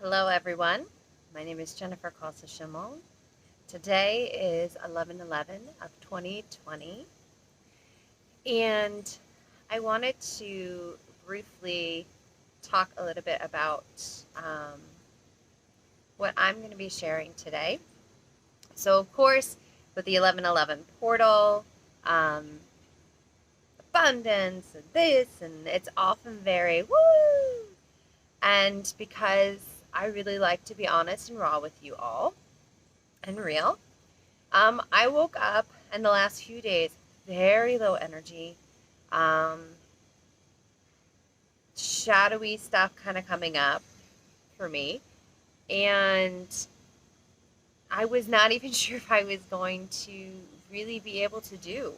Hello everyone, my name is Jenn Khalsa Shimmel. Today is 11/11 of 2020 and I wanted to briefly talk a little bit about um, what I'm going to be sharing today. So of course with the 11/11 portal, um, abundance and this and it's often very woo, and because I really like to be honest and raw with you all and real. I woke up in the last few days very low energy, um, shadowy stuff kind of coming up for me, and I was not even sure if I was going to really be able to do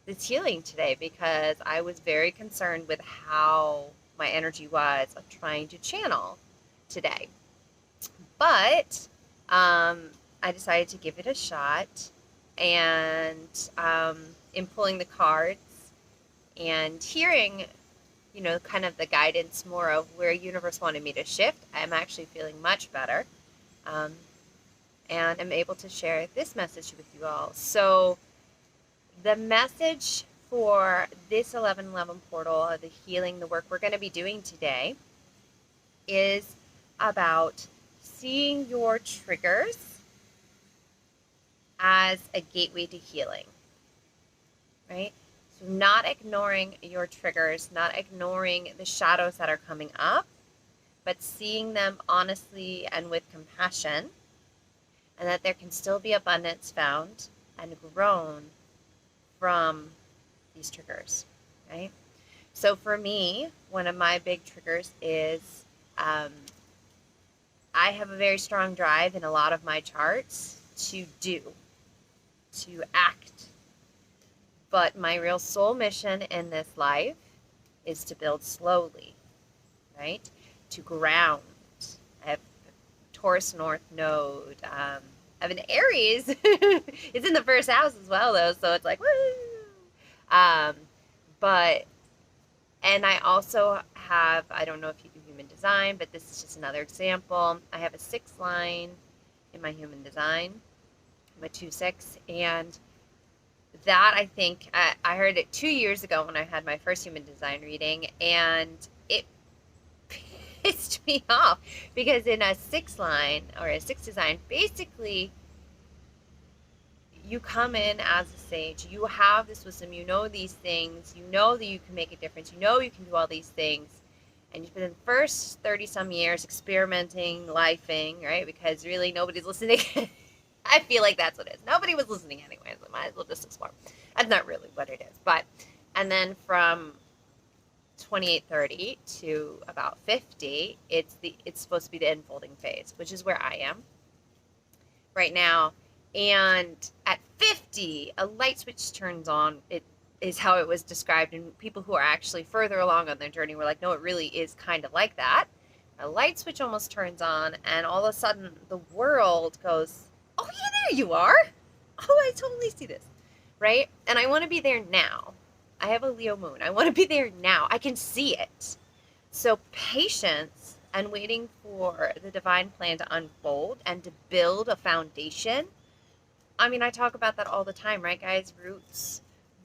this healing today because I was very concerned with how my energy was of trying to channel today. But I decided to give it a shot, and in pulling the cards and hearing, kind of the guidance more of where universe wanted me to shift, I'm actually feeling much better, um, and I'm able to share this message with you all. So the message for this 11/11 portal, the healing, the work we're going to be doing today, is about seeing your triggers as a gateway to healing, right? So not ignoring your triggers, not ignoring the shadows that are coming up, but seeing them honestly and with compassion, and that there can still be abundance found and grown from these triggers, right? So for me, one of my big triggers is I have a very strong drive in a lot of my charts to do, to act. But my real soul mission in this life is to build slowly, right? To ground. I have Taurus North Node. I have an Aries. It's in the first house as well, though, so it's like, woo! But, and I also have, I don't know if you do human design, but this is just another example. I have a 6 line in my human design. I'm a 2/6, and that I think I heard it 2 years ago when I had my first human design reading, and it pissed me off because in a 6 line or a 6 design, basically you come in as a sage, you have this wisdom, you know these things, you know that you can make a difference, you know you can do all these things, and you spend the first 30 some years experimenting, lifing, right? Because really nobody's listening. I feel like that's what it is. Nobody was listening anyways. I might as well just explore. That's not really what it is. But, and then from 28, 30 to about 50, it's supposed to be the unfolding phase, which is where I am right now. And at 50, a light switch turns on. It is how it was described. And people who are actually further along on their journey were like, no, it really is kind of like that. A light switch almost turns on, and all of a sudden the world goes, oh yeah, there you are. Oh, I totally see this, right? And I want to be there now. I have a Leo moon. I want to be there now. I can see it. So patience and waiting for the divine plan to unfold and to build a foundation. I mean, I talk about that all the time, right, guys? Roots.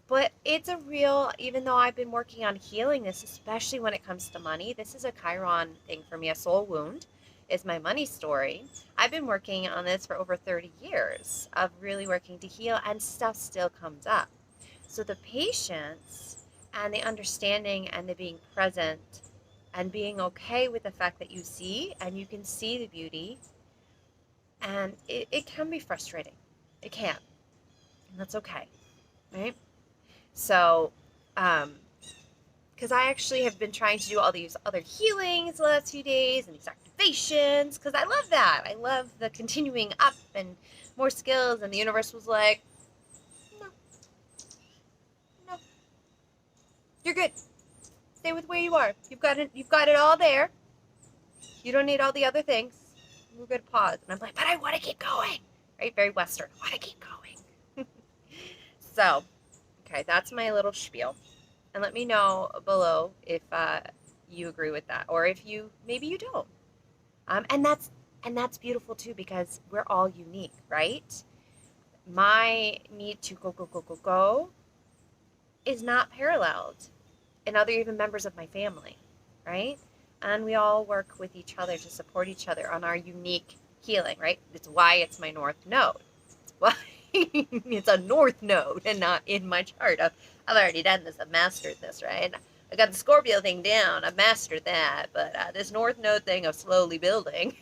But it's a real, even though I've been working on healing this, especially when it comes to money, this is a Chiron thing for me. A soul wound is my money story. I've been working on this for over 30 years of really working to heal, and stuff still comes up. So the patience and the understanding and the being present and being okay with the fact that you see and you can see the beauty, and it can be frustrating. It can. And that's okay, right? So, because I actually have been trying to do all these other healings the last few days and these activations, because I love that. I love the continuing up and more skills, and the universe was like, no, no, you're good. Stay with where you are. You've got it all there. You don't need all the other things. We're good to pause. And I'm like, but I want to keep going. Right? Very Western. I want to keep going. So, okay, that's my little spiel. And let me know below if you agree with that, or if maybe you don't. And that's beautiful too, because we're all unique, right? My need to go is not paralleled in other even members of my family, right? And we all work with each other to support each other on our unique healing, right? It's why it's my north node. It's why it's a north node and not in my chart. I've already done this. I've mastered this, right? I got the Scorpio thing down. I've mastered that. But this north node thing of slowly building.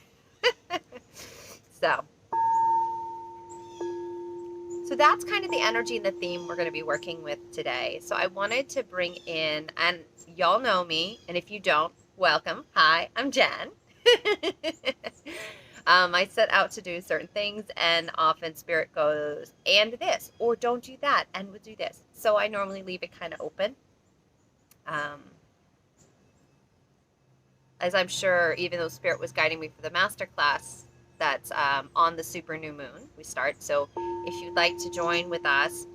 So that's kind of the energy and the theme we're going to be working with today. So I wanted to bring in, and y'all know me, and if you don't, welcome. Hi, I'm Jen. I set out to do certain things, and often Spirit goes, and this, or don't do that, and we'll do this. So I normally leave it kind of open. As I'm sure, even though Spirit was guiding me for the Masterclass, that's on the super new moon we start. So if you'd like to join with us,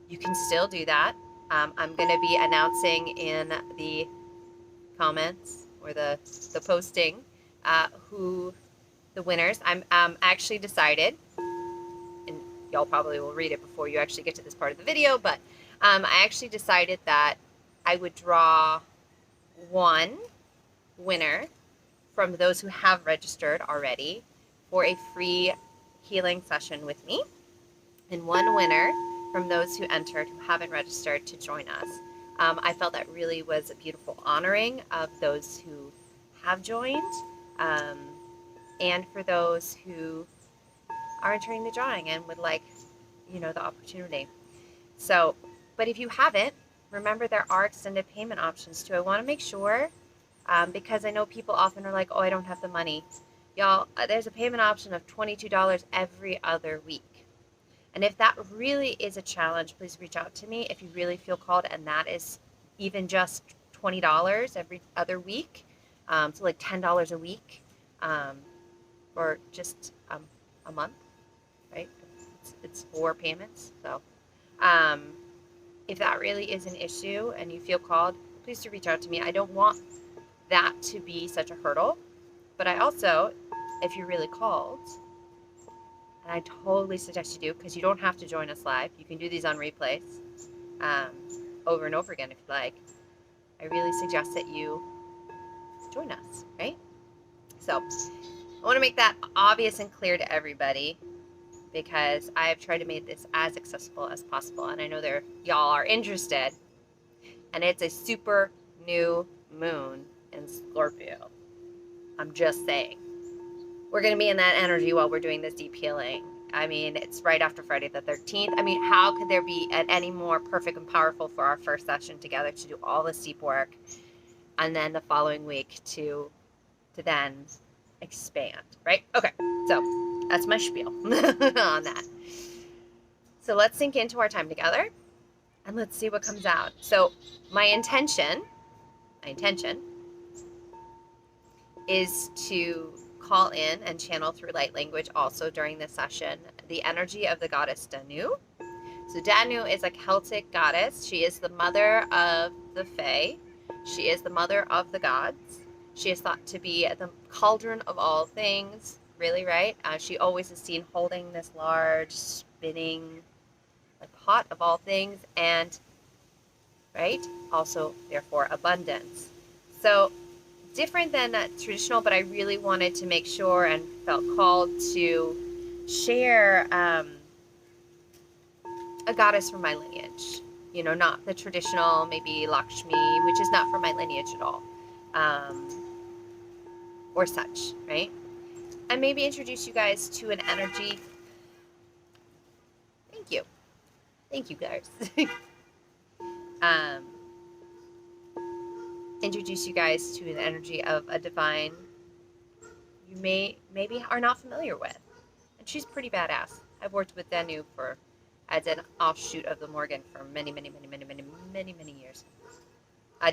you can still do that. I'm going to be announcing in the comments or the posting who the winners. I'm actually decided, and y'all probably will read it before you actually get to this part of the video, but I actually decided that I would draw one winner from those who have registered already for a free healing session with me, and one winner from those who entered who haven't registered to join us. I felt that really was a beautiful honoring of those who have joined, and for those who are entering the drawing and would like, the opportunity. So, but if you haven't, remember there are extended payment options too. I want to make sure, because I know people often are like, oh, I don't have the money. Y'all, there's a payment option of $22 every other week. And if that really is a challenge, please reach out to me if you really feel called, and that is even just $20 every other week, so like $10 a week, or just a month, right? It's 4 payments. So if that really is an issue and you feel called, please do reach out to me. I don't want that to be such a hurdle, but I also, if you're really called, and I totally suggest you do, because you don't have to join us live. You can do these on replays over and over again if you like. I really suggest that you join us, right? So I want to make that obvious and clear to everybody, because I have tried to make this as accessible as possible, and I know y'all are interested, and it's a super new moon in Scorpio. I'm just saying. We're going to be in that energy while we're doing this deep healing. I mean, it's right after Friday the 13th. I mean, how could there be any more perfect and powerful for our first session together to do all this deep work, and then the following week to then expand, right? Okay, so that's my spiel on that. So let's sink into our time together, and let's see what comes out. So my intention is to call in and channel through light language also during this session the energy of the goddess Danu. So Danu is a Celtic goddess. She is the mother of the Fae. She is the mother of the gods. She is thought to be the cauldron of all things, really, right? She always is seen holding this large spinning pot of all things, and right, also therefore abundance. So different than traditional, but I really wanted to make sure and felt called to share a goddess from my lineage. Not the traditional, maybe Lakshmi, which is not from my lineage at all, or such, right? And maybe introduce you guys to an energy. Thank you guys. Introduce you guys to an energy of a divine you maybe are not familiar with. And she's pretty badass. I've worked with Danu as an offshoot of the Morgan for many years.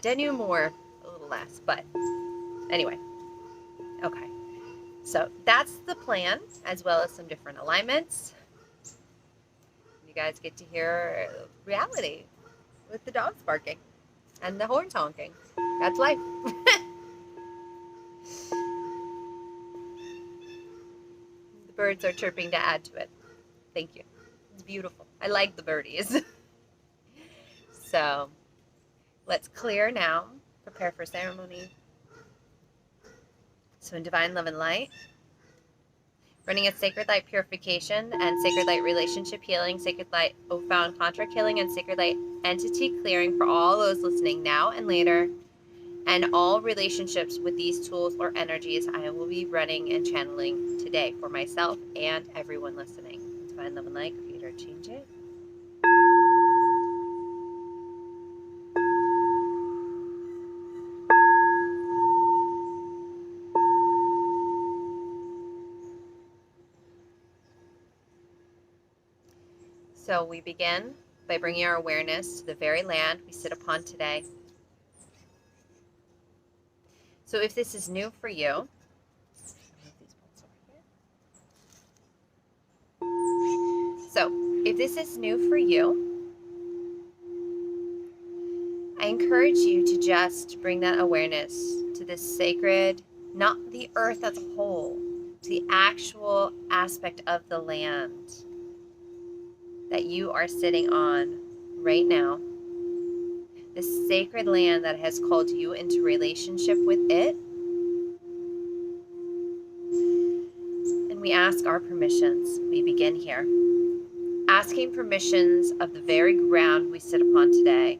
Danu more, a little less, but anyway. Okay. So that's the plan, as well as some different alignments. You guys get to hear reality with the dogs barking and the horns honking. That's life. Birds are chirping to add to it. Thank you. It's beautiful. I like the birdies. So let's clear now. Prepare for ceremony. So in divine love and light, running a sacred light purification and sacred light relationship healing, sacred light Ophand contract healing, and sacred light entity clearing for all those listening now and later, and all relationships with these tools or energies I will be running and channeling today for myself and everyone listening. Divine love and light, creator, change it. So we begin by bringing our awareness to the very land we sit upon today. So if this is new for you, I encourage you to just bring that awareness to this sacred, not the earth as a whole, to the actual aspect of the land that you are sitting on right now. This sacred land that has called you into relationship with it. And we ask our permissions. We begin here. Asking permissions of the very ground we sit upon today.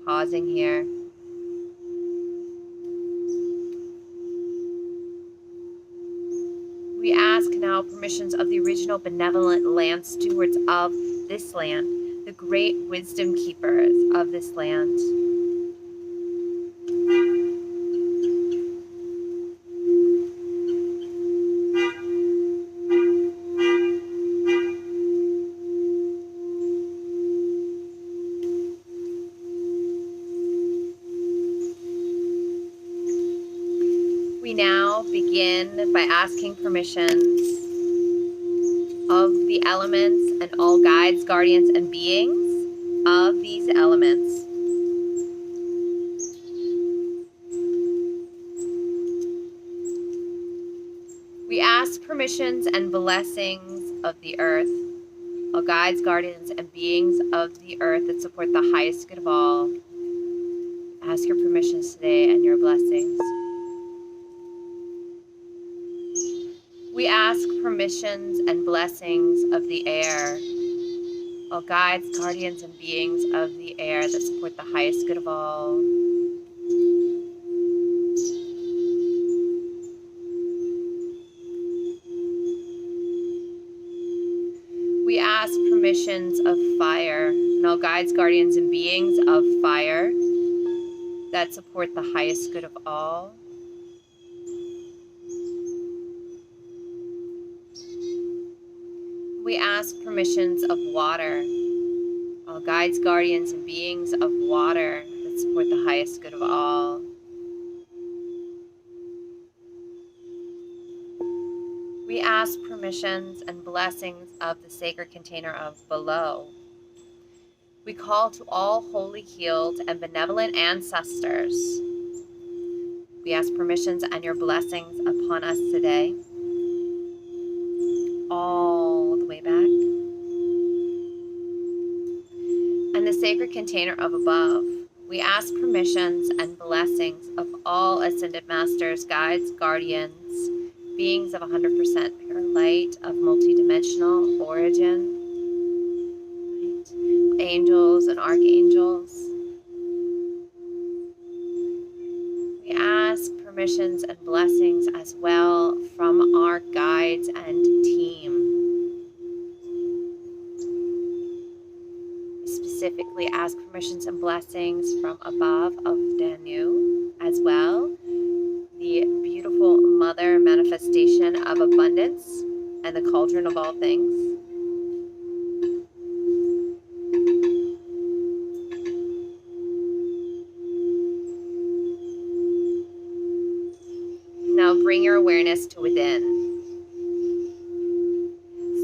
Pausing here. We ask now permissions of the original benevolent land stewards of this land, the great wisdom keepers of this land. We now begin by asking permissions of the elements and all guides, guardians, and beings of these elements. We ask permissions and blessings of the earth, all guides, guardians, and beings of the earth that support the highest good of all. Ask your permissions today and your blessings. We ask permissions and blessings of the air, all guides, guardians, and beings of the air that support the highest good of all. We ask permissions of fire, and all guides, guardians, and beings of fire that support the highest good of all. We ask permissions of water, all guides, guardians, and beings of water that support the highest good of all. We ask permissions and blessings of the sacred container of below. We call to all holy, healed, and benevolent ancestors. We ask permissions and your blessings upon us today, all the way back. And the sacred container of above, we ask permissions and blessings of all ascended masters, guides, guardians, beings of 100% pure light of multidimensional origin, right? Angels and archangels. We ask permissions and blessings as well from our guides and team. We specifically ask permissions and blessings from above of Danu as well, the beautiful mother manifestation of abundance and the cauldron of all things. Now bring your awareness to within,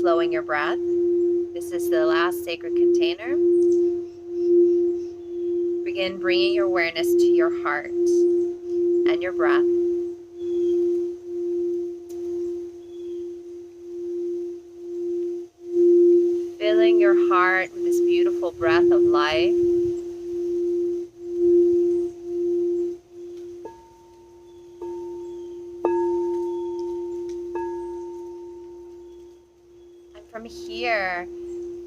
slowing your breath. This is the last sacred container. Begin bringing your awareness to your heart and your breath. filling your heart with this beautiful breath of life. And from here,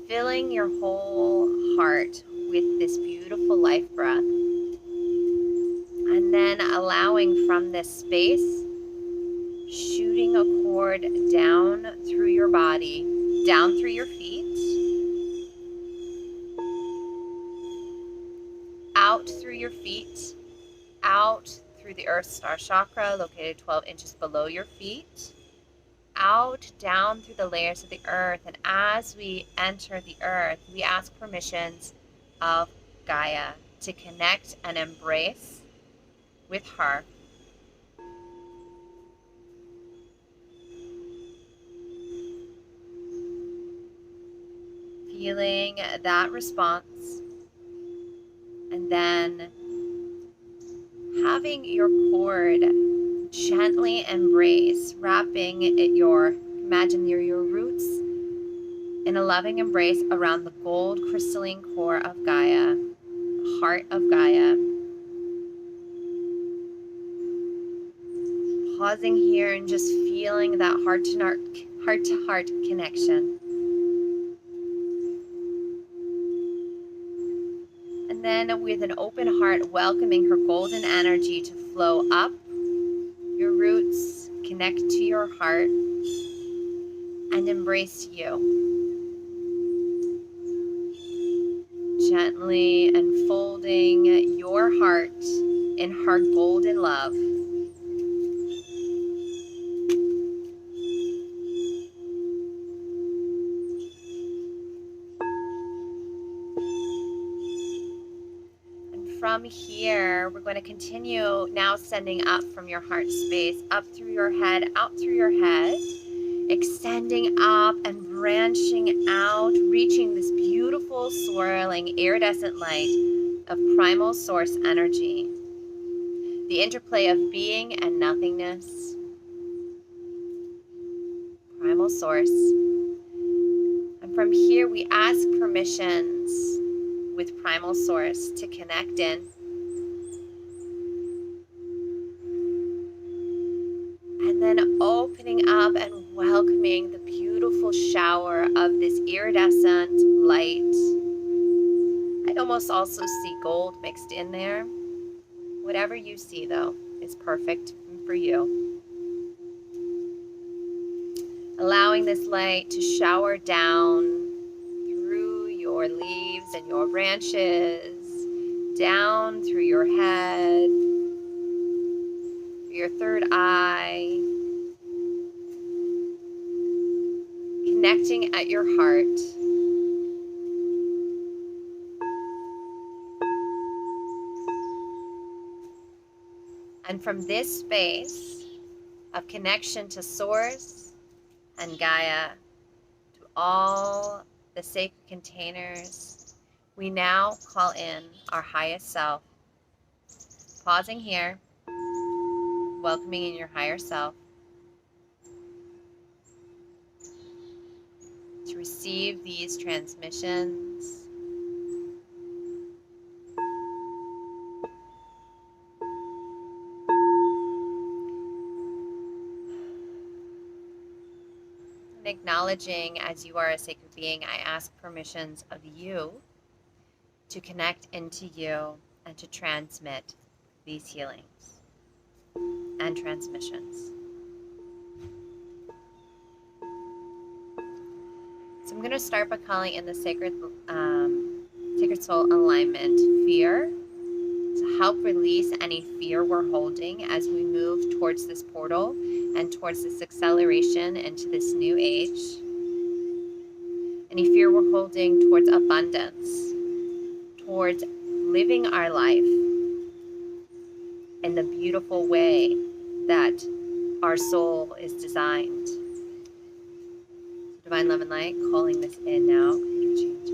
filling your whole heart with this beautiful life breath. And then allowing from this space, shooting a cord down through your body, down through your feet, out through your feet, out through the Earth Star Chakra located 12 inches below your feet, out, down through the layers of the earth. And as we enter the earth, we ask permissions of Gaia to connect and embrace with her. Feeling that response, and then having your cord gently embrace, wrapping imagine your roots in a loving embrace around the gold crystalline core of Gaia, the heart of Gaia. Pausing here and just feeling that heart-to-heart connection. And then with an open heart, welcoming her golden energy to flow up your roots, connect to your heart, and embrace you. Gently unfolding your heart in her golden love. From here, we're going to continue now sending up from your heart space, up through your head, out through your head, extending up and branching out, reaching this beautiful, swirling, iridescent light of primal source energy, the interplay of being and nothingness, primal source. And from here, we ask permissions with primal source to connect in. And then opening up and welcoming the beautiful shower of this iridescent light. I almost also see gold mixed in there. Whatever you see, though, is perfect for you. Allowing this light to shower down through your leaves and your branches, down through your head, your third eye, connecting at your heart. And from this space of connection to Source and Gaia, to all the sacred containers, we now call in our highest self. Pausing here, welcoming in your higher self to receive these transmissions. And acknowledging, as you are a sacred being, I ask permissions of you to connect into you and to transmit these healings and transmissions. So I'm going to start by calling in the sacred soul alignment fear to help release any fear we're holding as we move towards this portal and towards this acceleration into this new age. Any fear we're holding towards abundance, towards living our life in the beautiful way that our soul is designed. Divine love and light, calling this in now. You can change it.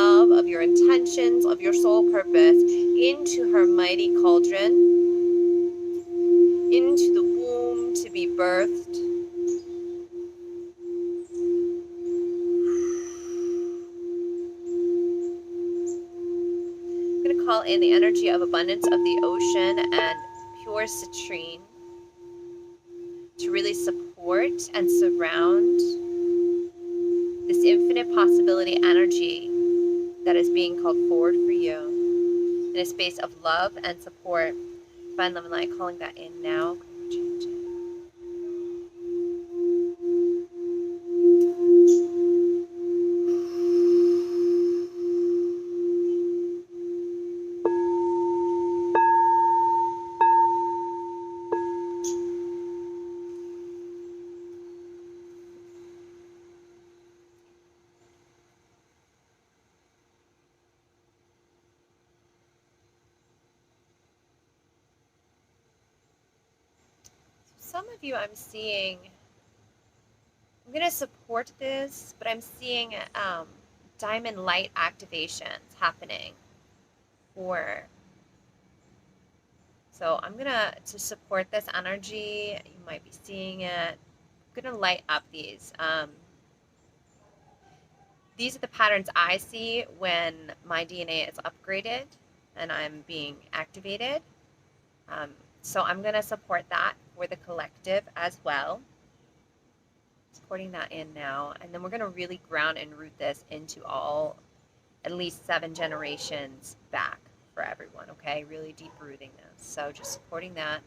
love, of your intentions, of your soul purpose into her mighty cauldron, into the womb to be birthed. I'm going to call in the energy of abundance of the ocean and pure citrine to really support and surround this infinite possibility energy that is being called forward for you in a space of love and support. Divine Love and Light, calling that in now. Some of you I'm seeing, I'm going to support this, but I'm seeing diamond light activations happening for, so I'm going to support this energy. You might be seeing it. I'm going to light up these. These are the patterns I see when my DNA is upgraded and I'm being activated. So I'm going to support that for the collective as well. Supporting that in now. And then we're going to really ground and root this into all, at least 7 generations back for everyone, okay? Really deep rooting this. So just supporting that.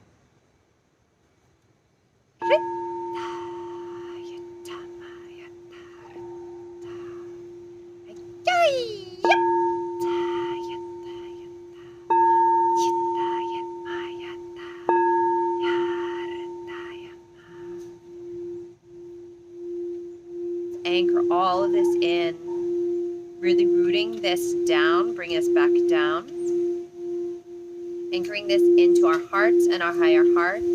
Anchor all of this in, really rooting this down, bring us back down, anchoring this into our hearts and our higher hearts,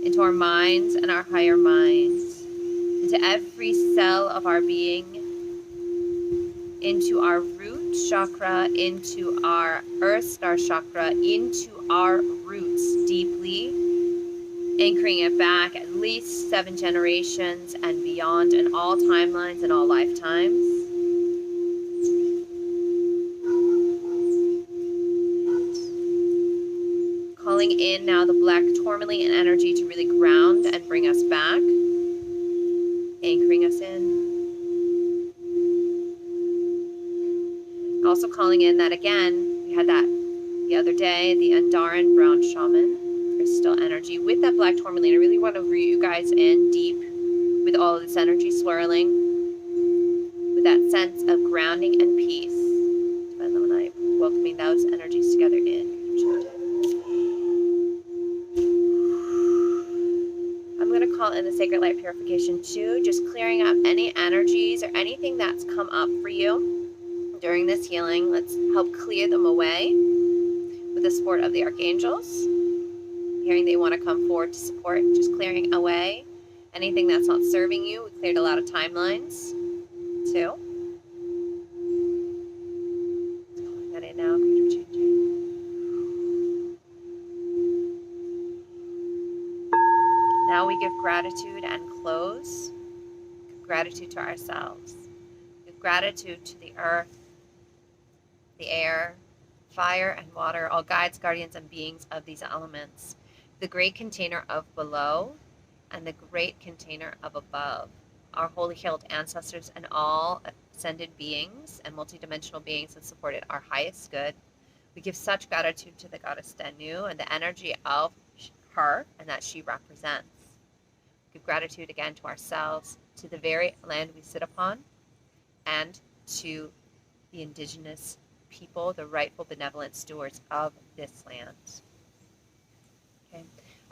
into our minds and our higher minds, into every cell of our being, into our root chakra, into our earth star chakra, into our roots deeply, anchoring it back at least 7 generations and beyond in all timelines and all lifetimes. Calling in now the black tourmaline energy to really ground and bring us back, anchoring us in. Also calling in that again, we had that the other day, the Andaran brown shaman. Crystal energy with that black tourmaline. I really want to root you guys in deep with all of this energy swirling, with that sense of grounding and peace. And then I welcoming those energies together in. I'm going to call in the sacred light purification too, just clearing up any energies or anything that's come up for you during this healing. Let's help clear them away with the support of the archangels. Hearing they want to come forward to support, just clearing away anything that's not serving you. We cleared a lot of timelines too. Calling that in now. Now we give gratitude and close. Give gratitude to ourselves. Give gratitude to the earth, the air, fire and water, all guides, guardians, and beings of these elements. The great container of below and the great container of above, our holy healed ancestors and all ascended beings and multidimensional beings that supported our highest good. We give such gratitude to the goddess Danu and the energy of her and that she represents. Give gratitude again to ourselves, to the very land we sit upon, and to the indigenous people, the rightful benevolent stewards of this land. Okay.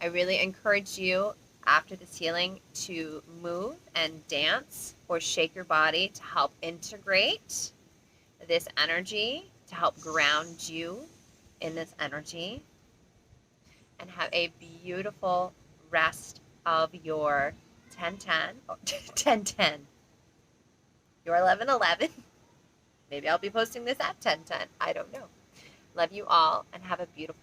I really encourage you after this healing to move and dance or shake your body to help integrate this energy, to help ground you in this energy, and have a beautiful rest of your 10-10, or 10-10, your 11-11, Maybe I'll be posting this at 10:10. I don't know. Love you all and have a beautiful